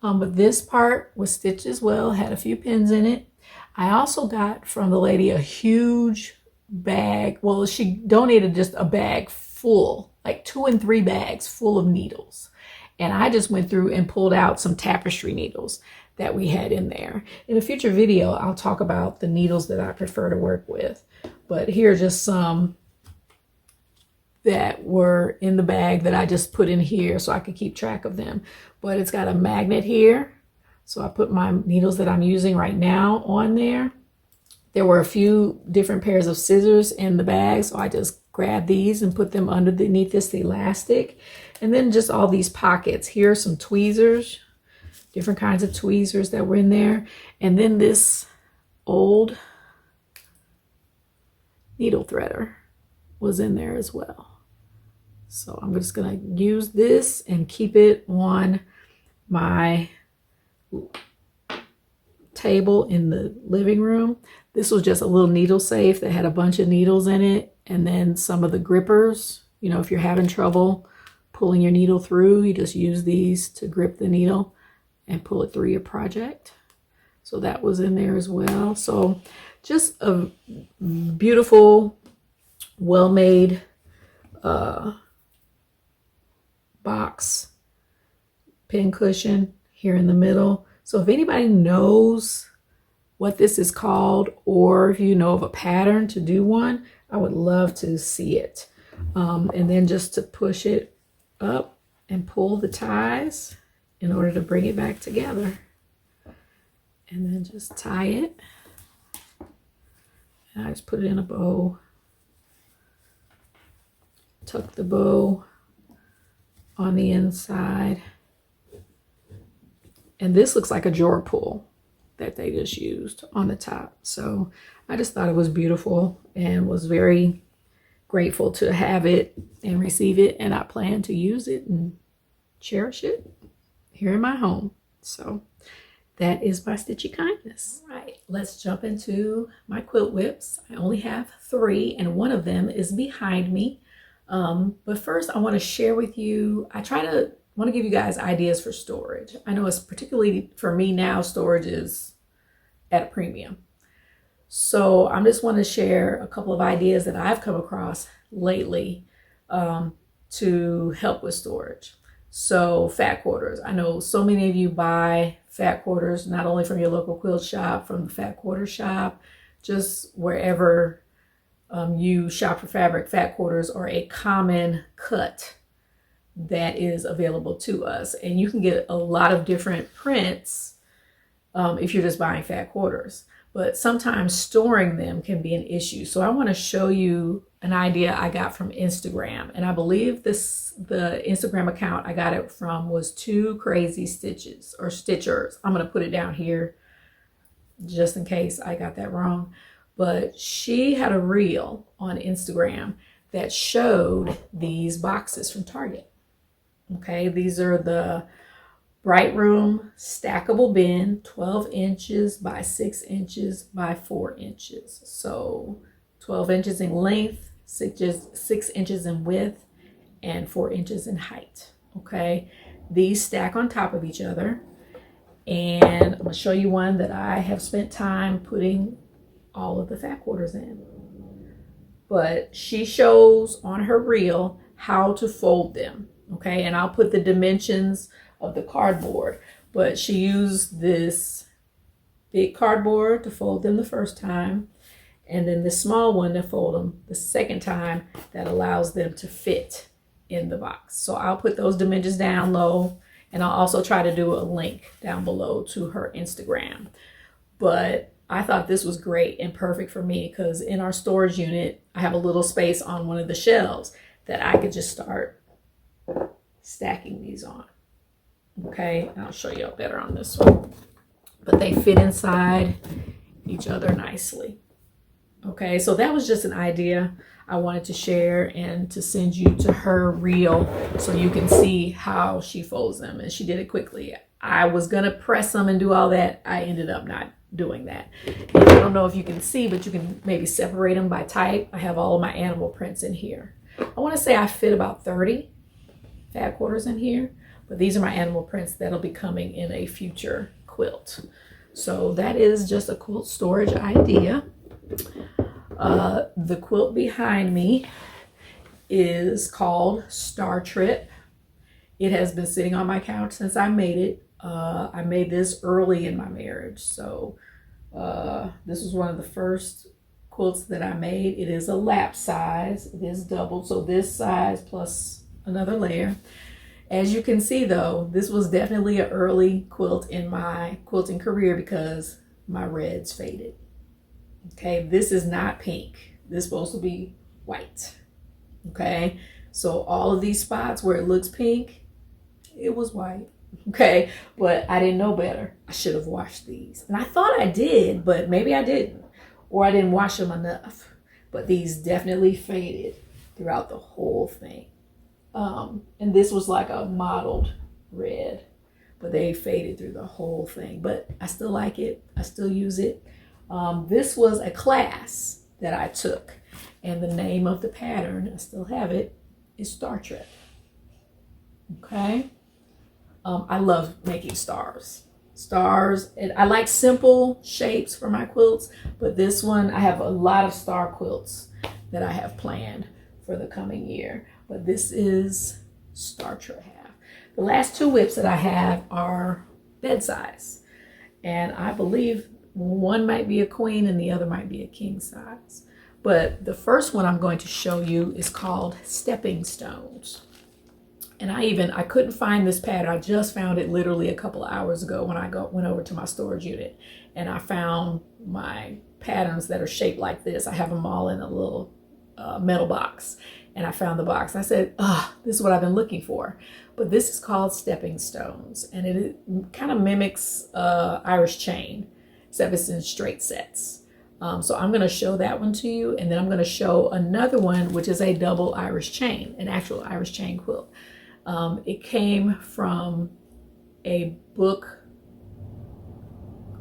But this part was stitched as well, had a few pins in it. I also got from the lady a huge bag. Well, she donated just a bag full, like 2 and 3 bags full of needles. And I just went through and pulled out some tapestry needles that we had in there. In a future video, I'll talk about the needles that I prefer to work with. But here are just some that were in the bag that I just put in here so I could keep track of them. But it's got a magnet here, so I put my needles that I'm using right now on there. There were a few different pairs of scissors in the bag, so I just grab these and put them underneath this elastic. And then just all these pockets. Here are some tweezers, different kinds of tweezers that were in there. And then this old needle threader was in there as well. So I'm just gonna use this and keep it on my table in the living room. This was just a little needle safe that had a bunch of needles in it, and then some of the grippers. You know, if you're having trouble pulling your needle through, you just use these to grip the needle and pull it through your project. So that was in there as well. So just a beautiful, well-made box, pin cushion here in the middle. So if anybody knows what this is called, or if you know of a pattern to do one, I would love to see it. And then just to push it up and pull the ties in order to bring it back together. And then just tie it. And I just put it in a bow. Tuck the bow on the inside. And this looks like a drawer pull that they just used on the top. So I just thought it was beautiful and was very grateful to have it and receive it. And I plan to use it and cherish it here in my home. So that is my Stitchy kindness. All right, let's jump into my quilt whips. I only have 3 and one of them is behind me. But first I want to share with you, I want to give you guys ideas for storage. I know it's particularly for me now, storage is at a premium. So I just want to share a couple of ideas that I've come across lately to help with storage. So fat quarters. I know so many of you buy fat quarters, not only from your local quilt shop, from the fat quarter shop, just wherever you shop for fabric. Fat quarters are a common cut that is available to us. And you can get a lot of different prints if you're just buying fat quarters. But sometimes storing them can be an issue. So I want to show you an idea I got from Instagram. And I believe the Instagram account I got it from was Two Crazy Stitches or Stitchers. I'm going to put it down here just in case I got that wrong. But she had a reel on Instagram that showed these boxes from Target. Okay, these are the Bright Room stackable bin, 12 inches by 6 inches by 4 inches. So 12 inches in length, 6 inches in width, and 4 inches in height. Okay, these stack on top of each other. And I'm going to show you one that I have spent time putting all of the fat quarters in. But she shows on her reel how to fold them. Okay, and I'll put the dimensions of the cardboard, but she used this big cardboard to fold them the first time, and then the small one to fold them the second time that allows them to fit in the box. So I'll put those dimensions down low, and I'll also try to do a link down below to her Instagram. But I thought this was great and perfect for me because in our storage unit, I have a little space on one of the shelves that I could just start stacking these on. Okay, and I'll show you better on this one. But they fit inside each other nicely. Okay, so that was just an idea I wanted to share and to send you to her reel so you can see how she folds them. And she did it quickly. I was going to press them and do all that. I ended up not doing that. And I don't know if you can see, but you can maybe separate them by type. I have all of my animal prints in here. I want to say I fit about 30 fat quarters in here, but these are my animal prints that'll be coming in a future quilt. So that is just a quilt storage idea. The quilt behind me is called Star Trip. It has been sitting on my couch since I made it. I made this early in my marriage, so this was one of the first quilts that I made. It is a lap size. It is doubled, so this size plus another layer. As you can see though, this was definitely an early quilt in my quilting career because my reds faded. Okay, this is not pink. This is supposed to be white. Okay, so all of these spots where it looks pink, it was white. Okay, but I didn't know better. I should have washed these. And I thought I did, but maybe I didn't. Or I didn't wash them enough. But these definitely faded throughout the whole thing. And this was like a mottled red, but they faded through the whole thing. But I still like it. I still use it. This was a class that I took. And the name of the pattern, I still have it, is Star Trek. Okay. I love making stars. And I like simple shapes for my quilts, but this one, I have a lot of star quilts that I have planned for the coming year. But this is Star Trek. The last two whips that I have are bed size. And I believe one might be a queen and the other might be a king size. But the first one I'm going to show you is called Stepping Stones. And I couldn't find this pattern. I just found it literally a couple of hours ago when I went over to my storage unit. And I found my patterns that are shaped like this. I have them all in a little metal box. And I found the box. I said, this is what I've been looking for. But this is called Stepping Stones. And it kind of mimics Irish chain, except it's in straight sets. So I'm going to show that one to you. And then I'm going to show another one, which is a double Irish chain, an actual Irish chain quilt. It came from a book,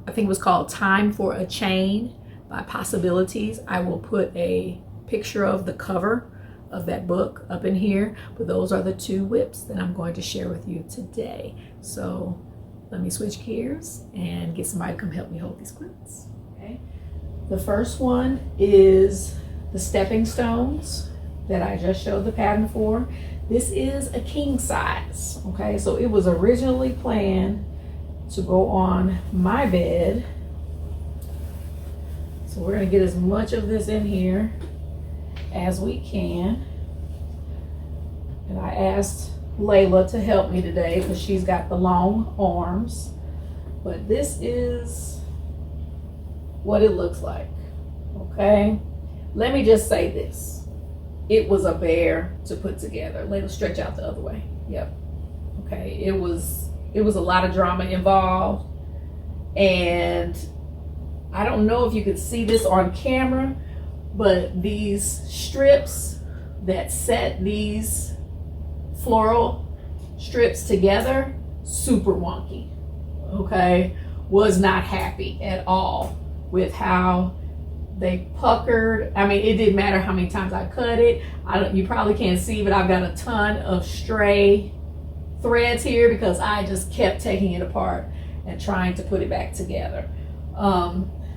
I think it was called Time for a Chain by Possibilities. I will put a picture of the cover of that book up in here, but those are the two whips that I'm going to share with you today. So let me switch gears and get somebody to come help me hold these quilts. Okay. The first one is the Stepping Stones that I just showed the pattern for. This is a king size, okay? So it was originally planned to go on my bed. So we're gonna get as much of this in here as we can. And I asked Layla to help me today because she's got the long arms. But this is what it looks like, okay? Let me just say this. It was a bear to put together. Layla, stretch out the other way. Yep. Okay, it was a lot of drama involved. And I don't know if you could see this on camera, but these strips that set these floral strips together, super wonky, okay? Was not happy at all with how they puckered. I mean, it didn't matter how many times I cut it. You probably can't see, but I've got a ton of stray threads here because I just kept taking it apart and trying to put it back together.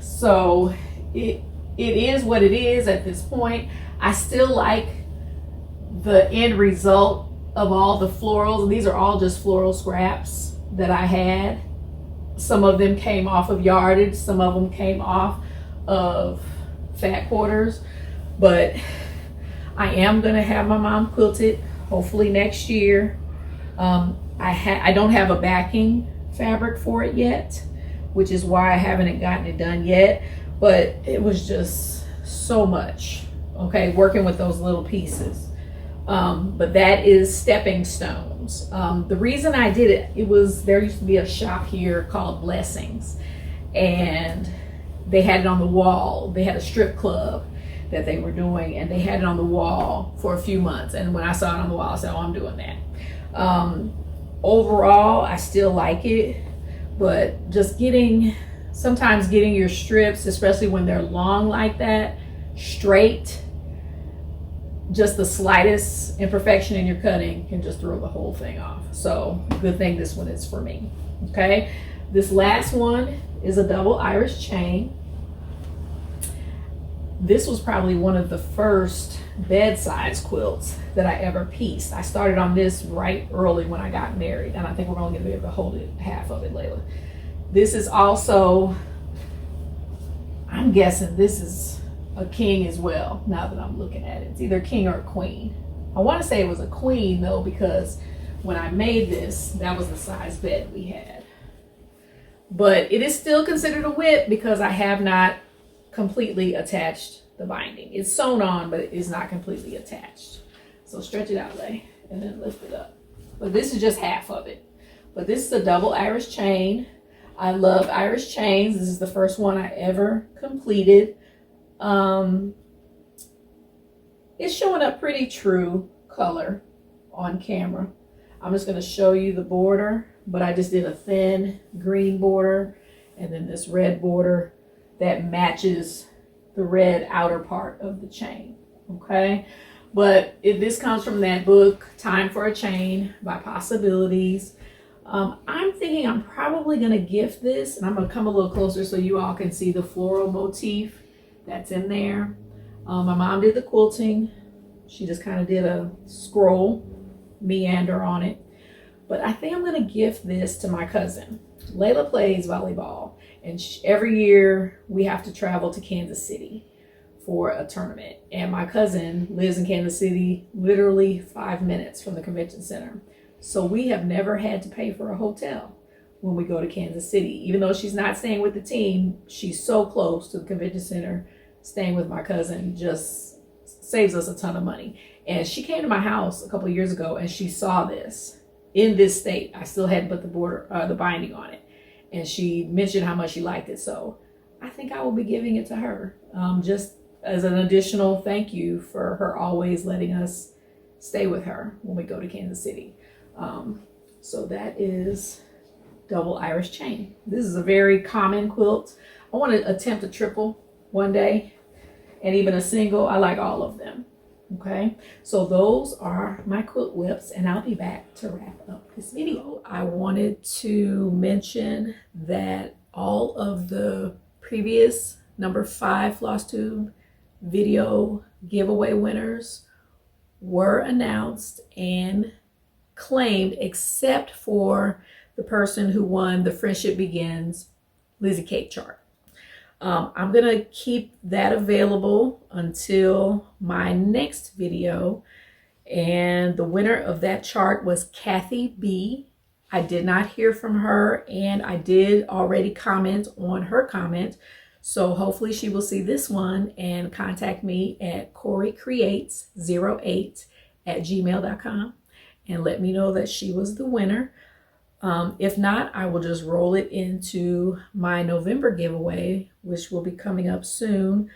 So it is what it is at this point. I still like the end result of all the florals. And these are all just floral scraps that I had. Some of them came off of yardage, some of them came off of fat quarters, but I am gonna have my mom quilt it hopefully next year. I don't have a backing fabric for it yet, which is why I haven't gotten it done yet, but it was just so much, okay, working with those little pieces. But that is Stepping Stones. The reason I did it, there used to be a shop here called Blessings, and they had it on the wall. They had a strip club that they were doing, and they had it on the wall for a few months. And when I saw it on the wall, I said, I'm doing that. Overall, I still like it, but just sometimes getting your strips, especially when they're long like that, straight, just the slightest imperfection in your cutting can just throw the whole thing off. So good thing this one is for me, okay? This last one is a double Irish chain. This was probably one of the first bed-size quilts that I ever pieced. I started on this right early when I got married, and I think we're only gonna be able to hold it, half of it, Layla. This is also, I'm guessing this is a king as well, now that I'm looking at it. It's either king or a queen. I wanna say it was a queen though, because when I made this, that was the size bed we had. But it is still considered a whip because I have not completely attached the binding. It's sewn on, but it is not completely attached. So stretch it out, Lay, and then lift it up. But this is just half of it. But this is a double Irish chain. I love Irish chains. This is the first one I ever completed. It's showing up pretty true color on camera. I'm just going to show you the border, but I just did a thin green border and then this red border that matches the red outer part of the chain. Okay, but this comes from that book, Time for a Chain by Possibilities. I'm thinking I'm probably going to gift this, and I'm going to come a little closer so you all can see the floral motif that's in there. My mom did the quilting. She just kind of did a scroll meander on it. But I think I'm going to gift this to my cousin. Layla plays volleyball, and every year we have to travel to Kansas City for a tournament. And my cousin lives in Kansas City, literally 5 minutes from the convention center. So we have never had to pay for a hotel when we go to Kansas City. Even though she's not staying with the team, she's so close to the convention center. Staying with my cousin just saves us a ton of money. And she came to my house a couple of years ago and she saw this in this state. I still hadn't put the binding on it. And she mentioned how much she liked it. So I think I will be giving it to her just as an additional thank you for her always letting us stay with her when we go to Kansas City. So that is double Irish chain. This is a very common quilt. I want to attempt a triple one day and even a single. I like all of them. Okay, so those are my quilt whips, and I'll be back to wrap up this video. I wanted to mention that all of the previous number 5 Flosstube video giveaway winners were announced and claimed, except for the person who won the Friendship Begins Lizzie Cake chart. I'm gonna keep that available until my next video. And the winner of that chart was Kathy B. I did not hear from her, and I did already comment on her comment. So hopefully she will see this one and contact me at CoryCreates08@gmail.com and let me know that she was the winner. If not, I will just roll it into my November giveaway, which will be coming up soon.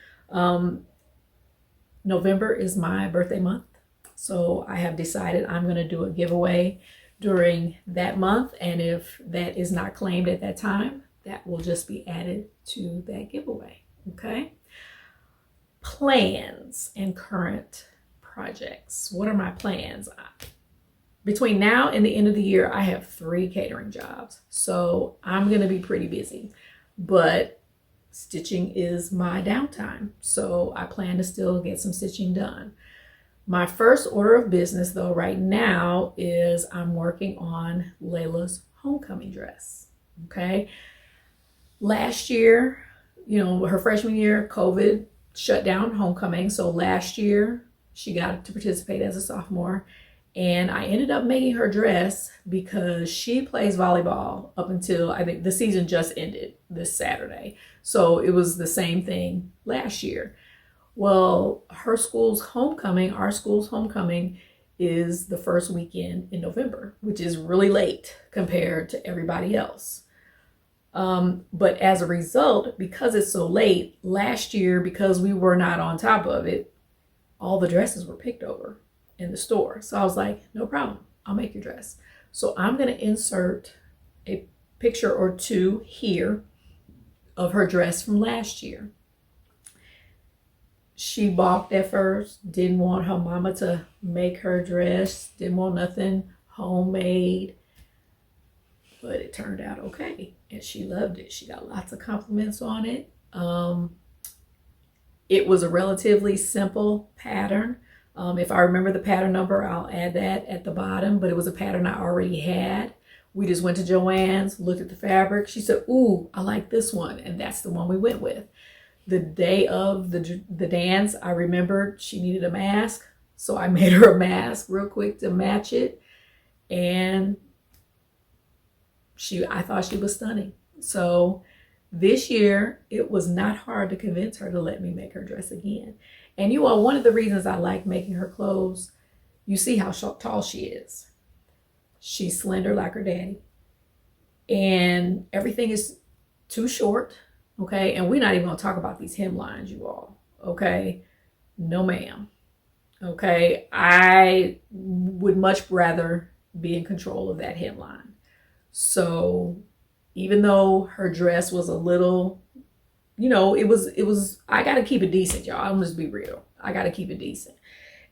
November is my birthday month, so I have decided I'm going to do a giveaway during that month, and if that is not claimed at that time, that will just be added to that giveaway. Okay? Plans and current projects. What are my plans? Between now and the end of the year, I have 3 catering jobs. So I'm going to be pretty busy. But stitching is my downtime. So I plan to still get some stitching done. My first order of business, though, right now is I'm working on Layla's homecoming dress. Okay. Last year, her freshman year, COVID shut down homecoming. So last year, she got to participate as a sophomore. And I ended up making her dress because she plays volleyball up until, I think the season just ended this Saturday. So it was the same thing last year. Well, our school's homecoming is the first weekend in November, which is really late compared to everybody else. But as a result, because it's so late, last year, because we were not on top of it, all the dresses were picked over in the store. So I was like, no problem, I'll make your dress. So I'm going to insert a picture or 2 here of her dress from last year. She balked at first, didn't want her mama to make her dress, didn't want nothing homemade, but it turned out okay, and she loved it. She got lots of compliments on it. It was a relatively simple pattern. If I remember the pattern number, I'll add that at the bottom, but it was a pattern I already had. We just went to Joann's, looked at the fabric. She said, ooh, I like this one. And that's the one we went with. The day of the dance, I remembered she needed a mask. So I made her a mask real quick to match it. And I thought she was stunning. So this year, it was not hard to convince her to let me make her dress again. And you all, one of the reasons I like making her clothes, you see how tall she is. She's slender like her daddy. And everything is too short, okay? And we're not even gonna talk about these hemlines, you all, okay? No ma'am, okay? I would much rather be in control of that hemline. So even though her dress was a little, you know, it was, I gotta keep it decent, y'all. I'm just be real. I gotta keep it decent.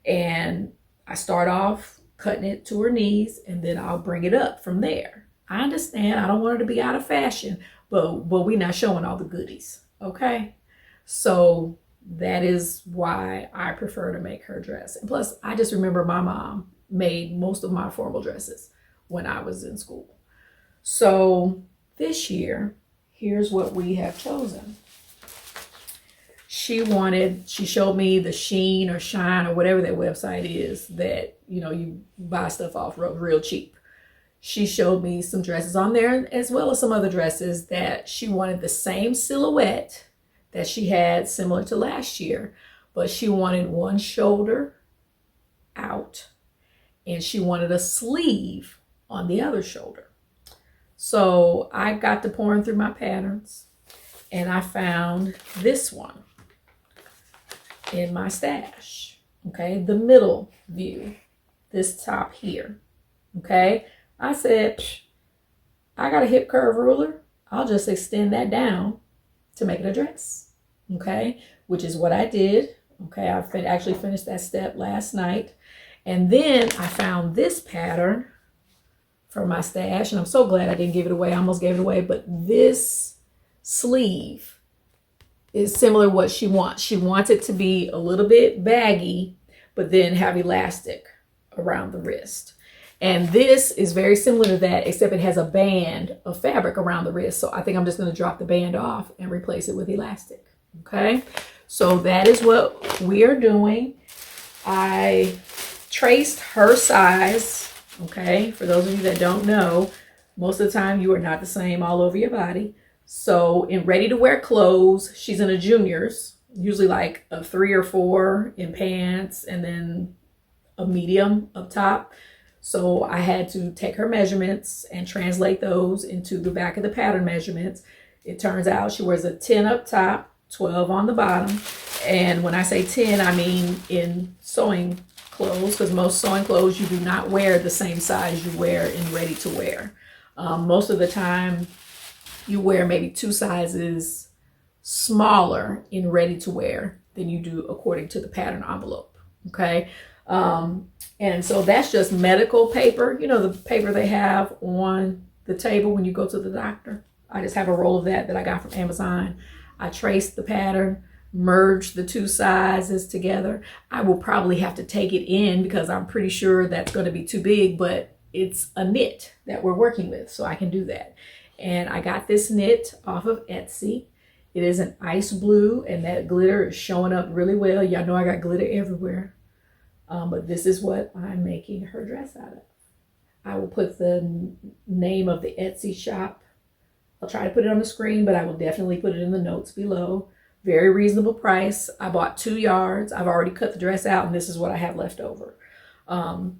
And I start off cutting it to her knees, and then I'll bring it up from there. I understand, I don't want her to be out of fashion, but we're not showing all the goodies, okay? So that is why I prefer to make her dress. And plus, I just remember my mom made most of my formal dresses when I was in school. So this year, here's what we have chosen. She showed me the Sheen or Shine or whatever that website is that, you know, you buy stuff off real cheap. She showed me some dresses on there as well as some other dresses that she wanted the same silhouette that she had similar to last year, but she wanted one shoulder out and she wanted a sleeve on the other shoulder. So I got to pouring through my patterns and I found this one in my stash, okay? The middle view, this top here, okay? I said, I got a hip curve ruler. I'll just extend that down to make it a dress, okay? Which is what I did, okay? I actually finished that step last night. And then I found this pattern for my stash, and I'm so glad I didn't give it away. I almost gave it away, but this sleeve is similar to what she wants. She wants it to be a little bit baggy, but then have elastic around the wrist. And this is very similar to that, except it has a band of fabric around the wrist. So I think I'm just going to drop the band off and replace it with elastic. Okay, so that is what we are doing. I traced her size. Okay, for those of you that don't know, most of the time you are not the same all over your body. So in ready to wear clothes, she's in a juniors, usually like a 3 or 4 in pants and then a medium up top. So I had to take her measurements and translate those into the back of the pattern measurements. It turns out she wears a 10 up top, 12 on the bottom. And when I say 10, I mean in sewing clothes, because most sewing clothes you do not wear the same size you wear in ready to wear. Most of the time you wear maybe 2 sizes smaller in ready to wear than you do according to the pattern envelope, okay? And so that's just medical paper, you know, the paper they have on the table when you go to the doctor. I just have a roll of that I got from Amazon. I traced the pattern, merged the 2 sizes together. I will probably have to take it in because I'm pretty sure that's going to be too big, but it's a knit that we're working with, so I can do that. And I got this knit off of Etsy. It is an ice blue, and that glitter is showing up really well. Y'all know I got glitter everywhere. But this is what I'm making her dress out of. I will put the name of the Etsy shop. I'll try to put it on the screen, but I will definitely put it in the notes below. Very reasonable price. I bought 2 yards. I've already cut the dress out, and this is what I have left over.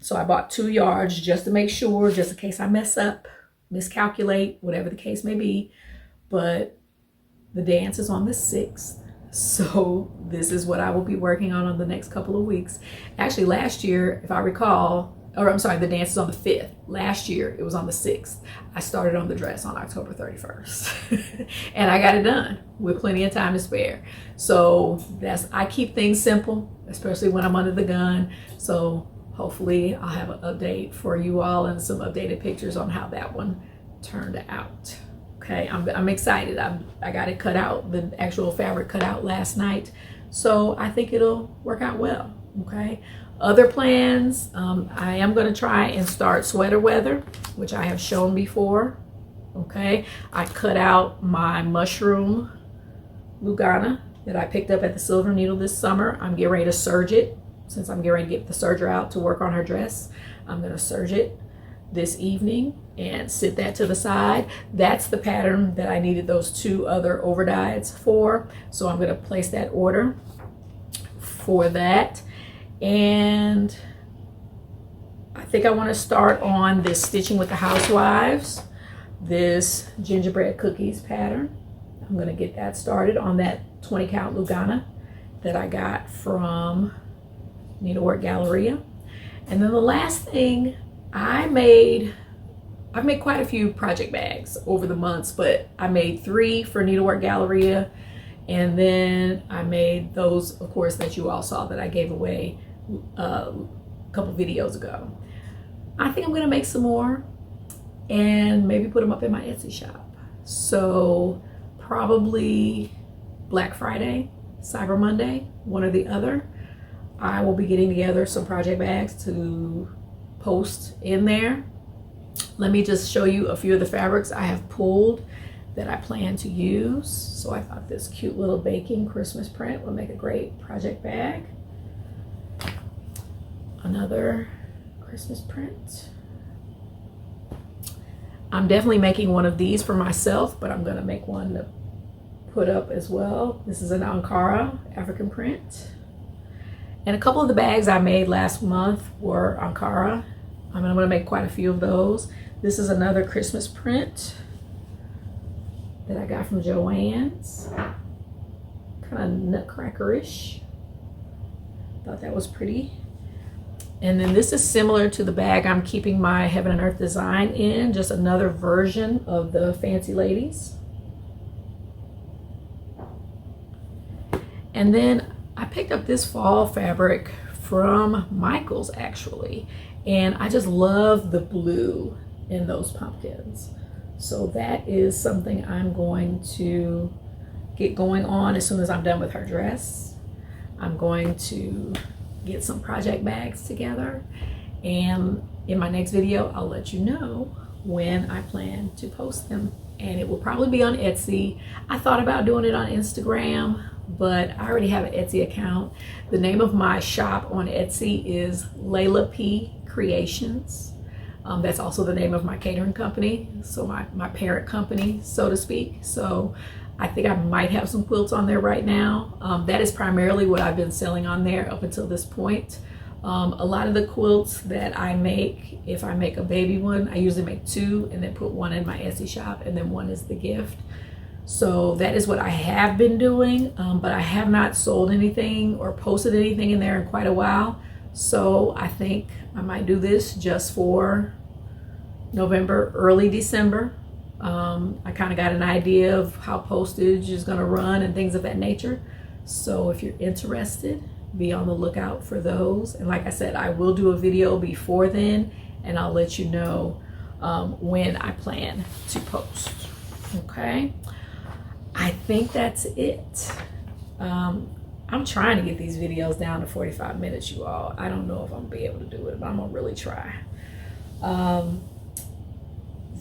So I bought 2 yards just to make sure, just in case I mess up, miscalculate, whatever the case may be. But the dance is on the 6th. So this is what I will be working on the next couple of weeks. Actually, last year, if I recall, or I'm sorry, the dance is on the 5th. Last year, it was on the 6th. I started on the dress on October 31st. And I got it done with plenty of time to spare. So I keep things simple, especially when I'm under the gun. So hopefully I'll have an update for you all and some updated pictures on how that one turned out. Okay, I'm excited. I got it cut out, the actual fabric cut out last night. So I think it'll work out well, okay? Other plans, I am gonna try and start sweater weather, which I have shown before, okay? I cut out my mushroom Lugana that I picked up at the Silver Needle this summer. I'm getting ready to serge it. Since I'm getting ready to get the serger out to work on her dress, I'm gonna serge it this evening and sit that to the side. That's the pattern that I needed those 2 other overdyes for. So I'm going to place that order for that. And I think I want to start on this Stitching with the Housewives, this gingerbread cookies pattern. I'm going to get that started on that 20 count Lugana that I got from Needlework Galleria. And then the last thing, I've made quite a few project bags over the months, but I made 3 for Needlework Galleria, and then I made those, of course, that you all saw that I gave away a couple videos ago. I think I'm gonna make some more and maybe put them up in my Etsy shop. So probably Black Friday, Cyber Monday, one or the other, I will be getting together some project bags to post in there. Let me just show you a few of the fabrics I have pulled that I plan to use. So I thought this cute little baking Christmas print would make a great project bag. Another Christmas print. I'm definitely making one of these for myself, but I'm gonna make one to put up as well. This is an Ankara African print. And a couple of the bags I made last month were Ankara. I'm gonna make quite a few of those. This is another Christmas print that I got from Joann's. Kind of nutcrackerish. Thought that was pretty. And then this is similar to the bag I'm keeping my Heaven and Earth design in, just another version of the Fancy Ladies. And then I picked up this fall fabric from Michael's actually, and I just love the blue in those pumpkins. So that is something I'm going to get going on as soon as I'm done with her dress. I'm going to get some project bags together, and in my next video I'll let you know when I plan to post them, and it will probably be on Etsy. I thought about doing it on Instagram, but I already have an Etsy account. The name of my shop on Etsy is Layla P Creations. That's also the name of my catering company, so my parent company, so to speak. So I think I might have some quilts on there right now. That is primarily what I've been selling on there up until this point. A lot of the quilts that I make, if I make a baby one, I usually make 2 and then put one in my Etsy shop, and then one is the gift. So that is what I have been doing, but I have not sold anything or posted anything in there in quite a while. So I think I might do this just for November, early December. I kind of got an idea of how postage is going to run and things of that nature. So if you're interested, be on the lookout for those. And like I said, I will do a video before then, and I'll let you know when I plan to post. Okay, I think that's it. I'm trying to get these videos down to 45 minutes, you all. I don't know if I'm gonna be able to do it, but I'm gonna really try.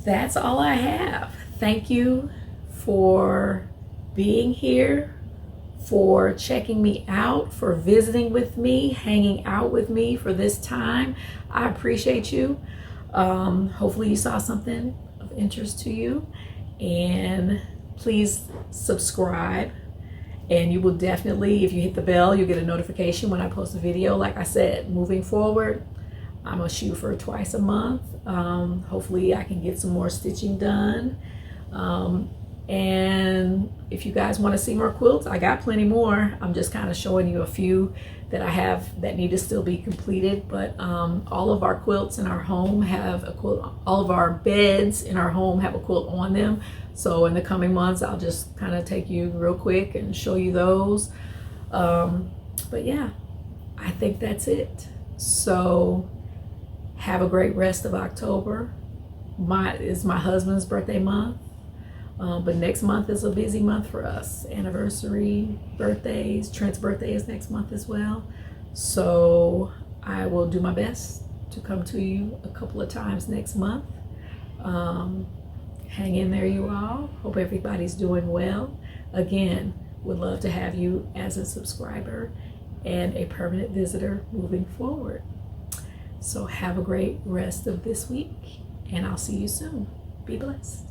That's all I have. Thank you for being here, for checking me out, for visiting with me, hanging out with me for this time. I appreciate you. Hopefully you saw something of interest to you, and please subscribe. And you will definitely, if you hit the bell, you'll get a notification when I post a video. Like I said, moving forward, I'm gonna shoot for twice a month. Hopefully I can get some more stitching done. And if you guys want to see more quilts, I got plenty more. I'm just kind of showing you a few that I have that need to still be completed. But all of our quilts in our home have a quilt. All of our beds in our home have a quilt on them. So in the coming months, I'll just kind of take you real quick and show you those. But yeah, I think that's it. So have a great rest of October. It's my husband's birthday month. But next month is a busy month for us. Anniversary, birthdays, Trent's birthday is next month as well. So I will do my best to come to you a couple of times next month. Hang in there, you all. Hope everybody's doing well. Again, would love to have you as a subscriber and a permanent visitor moving forward. So have a great rest of this week, and I'll see you soon. Be blessed.